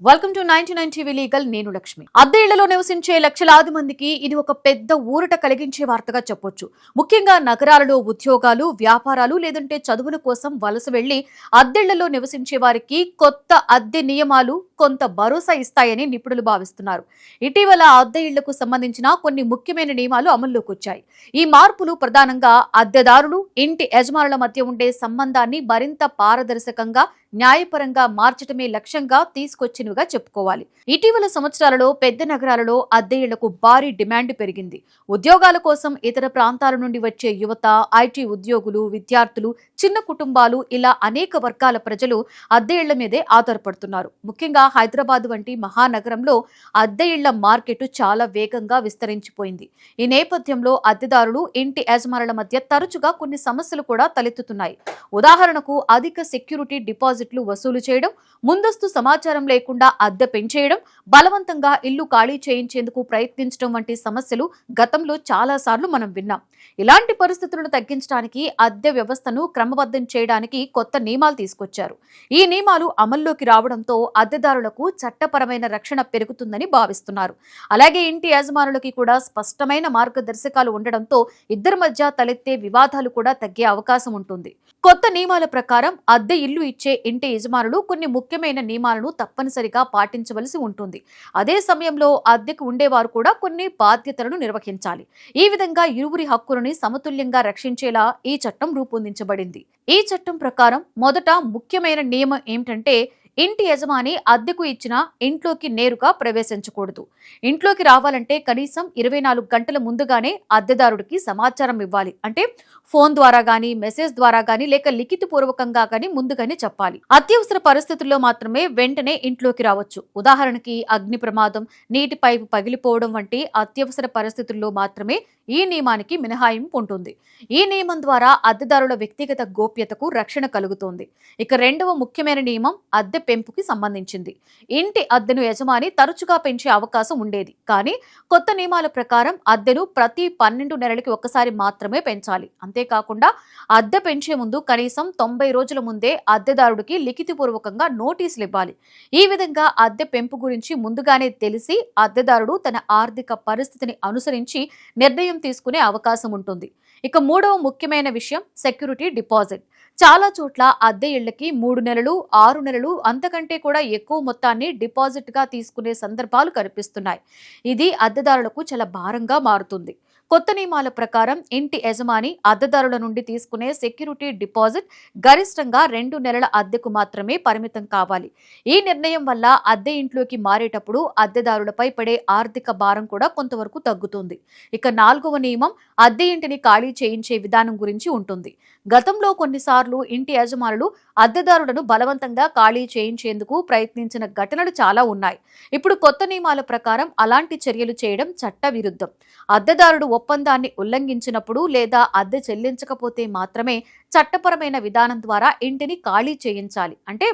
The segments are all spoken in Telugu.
Welcome to 99 TV legal. నేను లక్ష్మి. అద్దె ఇళ్లలో నివసించే లక్షలాది మందికి ఇది ఒక పెద్ద ఊరట కలిగించే వార్తగా చెప్పొచ్చు. ముఖ్యంగా నగరాలలో ఉద్యోగాలు, వ్యాపారాలు లేదంటే చదువుల కోసం వలస వెళ్లి అద్దెళ్లలో నివసించే వారికి కొత్త అద్దె నియమాలు కొంత భరోసా ఇస్తాయని నిపుణులు భావిస్తున్నారు. ఇటీవల అద్దె ఇళ్లకు సంబంధించిన కొన్ని ముఖ్యమైన నియమాలు అమల్లోకి వచ్చాయి. ఈ మార్పులు ప్రధానంగా అద్దెదారులు, ఇంటి యజమానుల మధ్య ఉండే సంబంధాన్ని మరింత పారదర్శకంగా, న్యాయపరంగా మార్చడమే లక్ష్యంగా తీసుకొచ్చినవిగా చెప్పుకోవాలి. ఇటీవల సంవత్సరాలలో పెద్ద నగరాలలో అద్దె ఇళ్లకు భారీ డిమాండ్ పెరిగింది. ఉద్యోగాల కోసం ఇతర ప్రాంతాల నుండి వచ్చే యువత, ఐటీ ఉద్యోగులు, విద్యార్థులు, చిన్న కుటుంబాలు ఇలా అనేక వర్గాల ప్రజలు అద్దె ఇళ్ల మీదే ఆధారపడుతున్నారు. ముఖ్యంగా హైదరాబాద్ వంటి మహానగరంలో అద్దె ఇళ్ల మార్కెట్ చాలా వేగంగా విస్తరించిపోయింది. ఈ నేపథ్యంలో అద్దెదారులు, ఇంటి యజమానుల మధ్య తరచుగా కొన్ని సమస్యలు కూడా తలెత్తుతున్నాయి. ఉదాహరణకు అధిక సెక్యూరిటీ డిపాజిట్లు వసూలు చేయడం, ముందస్తు సమాచారం లేకుండా అద్దె పెంచేయడం, బలవంతంగా ఇల్లు ఖాళీ చేయించేందుకు ప్రయత్నించడం వంటి సమస్యలు గతంలో చాలా సార్లు మనం విన్నాం. ఇలాంటి పరిస్థితులను తగ్గించడానికి అద్దె వ్యవస్థను క్రమబద్ధం చేయడానికి కొత్త నియమాలు తీసుకొచ్చారు. ఈ నియమాలు అమల్లోకి రావడంతో అద్దెదారులకు చట్టపరమైన రక్షణ పెరుగుతుందని భావిస్తున్నారు. అలాగే ఇంటి యజమానులకి కూడా స్పష్టమైన మార్గదర్శకాలు ఉండడంతో ఇద్దరి మధ్య తలెత్తే వివాదాలు కూడా తగ్గే అవకాశం ఉంటుంది. కొత్త నియమాల ప్రకారం అద్దె ఇల్లు ఇచ్చే ఇంటి యజమానులు కొన్ని ముఖ్యమైన నియమాలను తప్పనిసరిగా పాటించవలసి ఉంటుంది. అదే సమయంలో అద్దెకు ఉండేవారు కూడా కొన్ని బాధ్యతలను నిర్వహించాలి. ఈ విధంగా ఇరువురి హక్కులని సమతుల్యంగా రక్షించేలా ఈ చట్టం రూపొందించబడింది. ఈ చట్టం ప్రకారం మొదట ముఖ్యమైన నియమం ఏమిటంటే, ఇంటి యజమాని అద్దెకు ఇచ్చిన ఇంట్లోకి నేరుగా ప్రవేశించకూడదు. ఇంట్లోకి రావాలంటే కనీసం 24 గంటల ముందుగానే అద్దెదారుడికి సమాచారం ఇవ్వాలి. అంటే ఫోన్ ద్వారా గానీ, మెసేజ్ ద్వారా గానీ, లేక లిఖితపూర్వకంగా గానీ ముందుగానే చెప్పాలి. అత్యవసర పరిస్థితుల్లో మాత్రమే వెంటనే ఇంట్లోకి రావచ్చు. ఉదాహరణకి అగ్ని ప్రమాదం, నీటి పైపు పగిలిపోవడం వంటి అత్యవసర పరిస్థితుల్లో మాత్రమే ఈ నియమానికి మినహాయింపు ఉంటుంది. ఈ నియమం ద్వారా అద్దెదారుల వ్యక్తిగత గోప్యతకు రక్షణ కలుగుతోంది. ఇక రెండవ ముఖ్యమైన నియమం అద్దె పెంపుకి సంబంధించింది. ఇంటి అద్దెను యజమాని తరచుగా పెంచే అవకాశం ఉండేది. కానీ కొత్త నియమాల ప్రకారం అద్దెను ప్రతి 12 నెలలకి ఒక్కసారి మాత్రమే పెంచాలి. అంతేకాకుండా అద్దె పెంచే ముందు కనీసం 90 రోజుల ముందే అద్దెదారుడికి లిఖితపూర్వకంగా నోటీసులు ఇవ్వాలి. ఈ విధంగా అద్దె పెంపు గురించి ముందుగానే తెలిసి అద్దెదారుడు తన ఆర్థిక పరిస్థితిని అనుసరించి నిర్ణయం తీసుకునే అవకాశం ఉంటుంది. ఇక మూడవ ముఖ్యమైన విషయం సెక్యూరిటీ డిపాజిట్. చాలా చోట్ల అద్దె ఇళ్లకి 3 నెలలు, 6 నెలలు అంతకంటే కూడా ఎక్కువ మొత్తాన్ని డిపాజిట్ గా తీసుకునే సందర్భాలు కనిపిస్తున్నాయి. ఇది అద్దెదారులకు చాలా భారంగా మారుతుంది. కొత్త నియమాల ప్రకారం ఇంటి యజమాని అద్దెదారుల నుండి తీసుకునే సెక్యూరిటీ డిపాజిట్ గరిష్టంగా 2 నెలల అద్దెకు మాత్రమే పరిమితం కావాలి. ఈ నిర్ణయం వల్ల అద్దె ఇంట్లోకి మారేటప్పుడు అద్దెదారులపై పడే ఆర్థిక భారం కూడా కొంతవరకు తగ్గుతుంది. ఇక నాలుగవ నియమం అద్దె ఇంటిని ఖాళీ చేయించే విధానం గురించి ఉంటుంది. గతంలో కొన్నిసార్లు ఇంటి యజమానులు అద్దెదారులను బలవంతంగా ఖాళీ చేయించేందుకు ప్రయత్నించిన ఘటనలు చాలా ఉన్నాయి. ఇప్పుడు కొత్త నియమాల ప్రకారం అలాంటి చర్యలు చేయడం చట్ట విరుద్ధం. అద్దెదారుడు ఒప్పందాన్ని ఉల్లంఘించినప్పుడు లేదా అద్దె చెల్లించకపోతే మాత్రమే చట్టపరమైన విధానం ద్వారా ఇంటిని ఖాళీ చేయించాలి. అంటే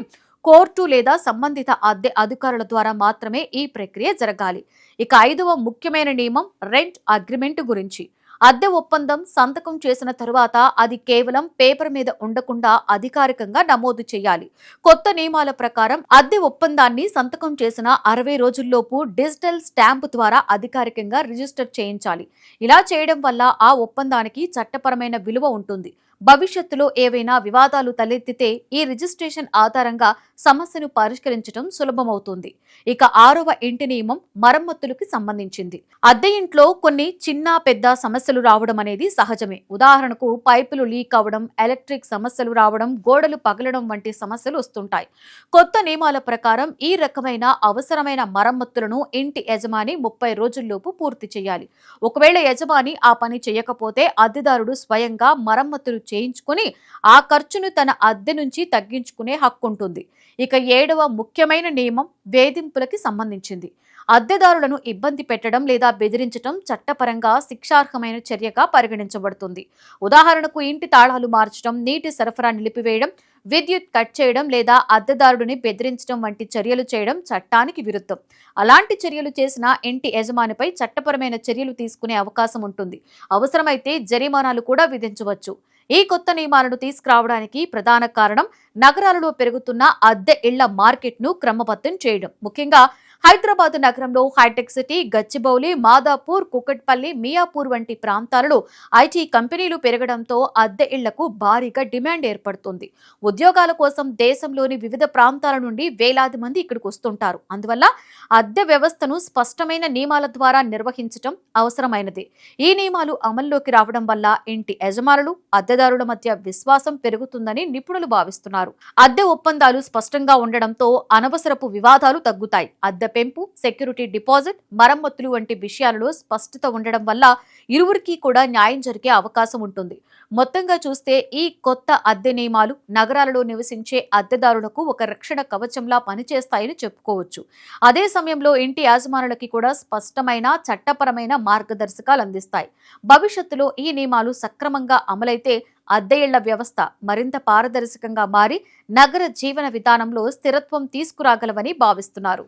కోర్టు లేదా సంబంధిత అద్దె అధికారుల ద్వారా మాత్రమే ఈ ప్రక్రియ జరగాలి. ఇక ఐదవ ముఖ్యమైన నియమం రెంట్ అగ్రిమెంట్ గురించి. అద్దె ఒప్పందం సంతకం చేసిన తరువాత అది కేవలం పేపర్ మీద ఉండకుండా అధికారికంగా నమోదు చేయాలి. కొత్త నియమాల ప్రకారం అద్దె ఒప్పందాన్ని సంతకం చేసిన 60 రోజుల్లోపు డిజిటల్ స్టాంప్ ద్వారా అధికారికంగా రిజిస్టర్ చేయించాలి. ఇలా చేయడం వల్ల ఆ ఒప్పందానికి చట్టపరమైన విలువ ఉంటుంది. భవిష్యత్తులో ఏవైనా వివాదాలు తలెత్తితే ఈ రిజిస్ట్రేషన్ ఆధారంగా సమస్యను పరిష్కరించడం సులభమవుతుంది. ఇక ఆరవ ఇంటి నియమం మరమ్మతులకు సంబంధించింది. అద్దె ఇంట్లో కొన్ని చిన్న పెద్ద సమస్యలు రావడం అనేది సహజమే. ఉదాహరణకు పైపులు లీక్ అవ్వడం, ఎలక్ట్రిక్ సమస్యలు రావడం, గోడలు పగలడం వంటి సమస్యలు వస్తుంటాయి. కొత్త నియమాల ప్రకారం ఈ రకమైన అవసరమైన మరమ్మతులను ఇంటి యజమాని 30 రోజుల్లోపు పూర్తి చేయాలి. ఒకవేళ యజమాని ఆ పని చేయకపోతే అద్దెదారుడు స్వయంగా మరమ్మతులు చేయించుకుని ఆ ఖర్చును తన అద్దె నుంచి తగ్గించుకునే హక్కు ఉంటుంది. ఇక ఏడవ ముఖ్యమైన నియమం వేధింపులకి సంబంధించింది. అద్దెదారులను ఇబ్బంది పెట్టడం లేదా బెదిరించడం చట్టపరంగా శిక్షార్హమైన చర్యగా పరిగణించబడుతుంది. ఉదాహరణకు ఇంటి తాళాలు మార్చడం, నీటి సరఫరా నిలిపివేయడం, విద్యుత్ కట్ చేయడం లేదా అద్దెదారుడిని బెదిరించడం వంటి చర్యలు చేయడం చట్టానికి విరుద్ధం. అలాంటి చర్యలు చేసిన ఇంటి యజమానిపై చట్టపరమైన చర్యలు తీసుకునే అవకాశం ఉంటుంది. అవసరమైతే జరిమానాలు కూడా విధించవచ్చు. ఈ కొత్త నియమాలను తీసుకురావడానికి ప్రధాన కారణం నగరాలలో పెరుగుతున్న అద్దె ఇళ్ల మార్కెట్ను క్రమబద్ధం చేయడం. ముఖ్యంగా హైదరాబాద్ నగరంలో హైటెక్ సిటీ, గచ్చిబౌలి, మాదాపూర్, కుకట్పల్లి, మియాపూర్ వంటి ప్రాంతాలలో ఐటీ కంపెనీలు పెరగడంతో అద్దె ఇళ్లకు భారీగా డిమాండ్ ఏర్పడుతుంది. ఉద్యోగాల కోసం దేశంలోని వివిధ ప్రాంతాల నుండి వేలాది మంది ఇక్కడికి వస్తుంటారు. అందువల్ల అద్దె వ్యవస్థను స్పష్టమైన నియమాల ద్వారా నిర్వహించడం అవసరమైనది. ఈ నియమాలు అమల్లోకి రావడం వల్ల ఇంటి యజమానులు, అద్దెదారుల మధ్య విశ్వాసం పెరుగుతుందని నిపుణులు భావిస్తున్నారు. అద్దె ఒప్పందాలు స్పష్టంగా ఉండడంతో అనవసరపు వివాదాలు తగ్గుతాయి. అద్దె పెంపు, సెక్యూరిటీ డిపాజిట్, మరమ్మతులు వంటి విషయాలలో స్పష్టత ఉండడం వల్ల ఇరువురికి కూడా న్యాయం జరిగే అవకాశం ఉంటుంది. మొత్తంగా చూస్తే ఈ కొత్త అద్దె నియమాలు నగరాలలో నివసించే అద్దెదారులకు ఒక రక్షణ కవచంలా పనిచేస్తాయని చెప్పుకోవచ్చు. అదే సమయంలో ఇంటి యాజమానులకి కూడా స్పష్టమైన చట్టపరమైన మార్గదర్శకాలు అందిస్తాయి. భవిష్యత్తులో ఈ నియమాలు సక్రమంగా అమలైతే అద్దె ఇళ్ల వ్యవస్థ మరింత పారదర్శకంగా మారి నగర జీవన విధానంలో స్థిరత్వం తీసుకురాగలవని భావిస్తున్నారు.